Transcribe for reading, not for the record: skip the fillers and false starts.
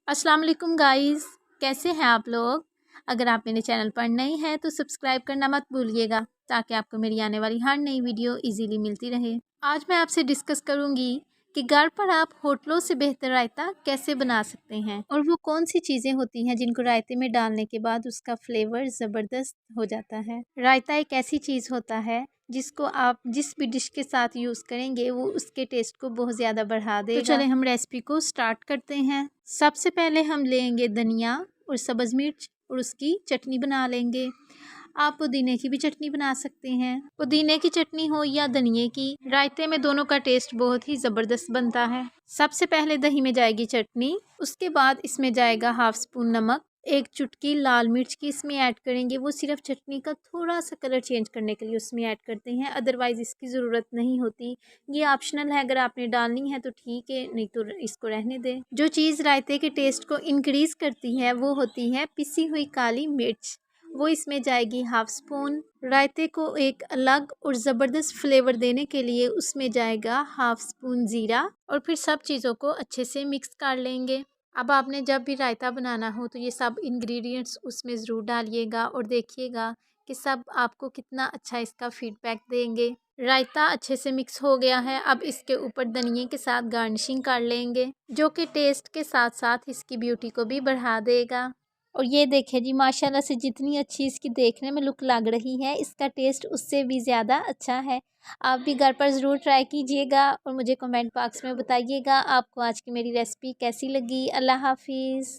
अस्सलाम वालेकुम गाइस, कैसे हैं आप लोग। अगर आप मेरे चैनल पर नए हैं तो सब्सक्राइब करना मत भूलिएगा ताकि आपको मेरी आने वाली हर नई वीडियो इजीली मिलती रहे। आज मैं आपसे डिस्कस करूंगी कि घर पर आप होटलों से बेहतर रायता कैसे बना सकते हैं और वो कौन सी चीज़ें होती हैं जिनको रायते में डालने के बाद उसका फ्लेवर ज़बरदस्त हो जाता है। रायता एक ऐसी चीज़ होता है जिसको आप जिस भी डिश के साथ यूज़ करेंगे वो उसके टेस्ट को बहुत ज़्यादा बढ़ा देगा। तो चले हम रेसिपी को स्टार्ट करते हैं। सबसे पहले हम लेंगे धनिया और सब्ज़ मिर्च और उसकी चटनी बना लेंगे। आप पुदीने की भी चटनी बना सकते हैं। पुदीने की चटनी हो या धनिये की, रायते में दोनों का टेस्ट बहुत ही ज़बरदस्त बनता है। सबसे पहले दही में जाएगी चटनी, उसके बाद इसमें जाएगा हाफ स्पून नमक, एक चुटकी लाल मिर्च की इसमें ऐड करेंगे। वो सिर्फ चटनी का थोड़ा सा कलर चेंज करने के लिए उसमें ऐड करते हैं, अदरवाइज़ इसकी ज़रूरत नहीं होती। ये ऑप्शनल है, अगर आपने डालनी है तो ठीक है, नहीं तो इसको रहने दें। जो चीज़ रायते के टेस्ट को इंक्रीज़ करती है वो होती है पिसी हुई काली मिर्च, वो इसमें जाएगी हाफ स्पून। रायते को एक अलग और ज़बरदस्त फ्लेवर देने के लिए उसमें जाएगा हाफ स्पून ज़ीरा और फिर सब चीज़ों को अच्छे से मिक्स कर लेंगे। अब आपने जब भी रायता बनाना हो तो ये सब इंग्रेडिएंट्स उसमें ज़रूर डालिएगा और देखिएगा कि सब आपको कितना अच्छा इसका फीडबैक देंगे। रायता अच्छे से मिक्स हो गया है, अब इसके ऊपर धनिये के साथ गार्निशिंग कर लेंगे जो कि टेस्ट के साथ साथ इसकी ब्यूटी को भी बढ़ा देगा। और ये देखिए जी, माशाल्लाह से जितनी अच्छी इसकी देखने में लुक लग रही है, इसका टेस्ट उससे भी ज़्यादा अच्छा है। आप भी घर पर ज़रूर ट्राई कीजिएगा और मुझे कमेंट बॉक्स में बताइएगा आपको आज की मेरी रेसिपी कैसी लगी। अल्लाह हाफिज़।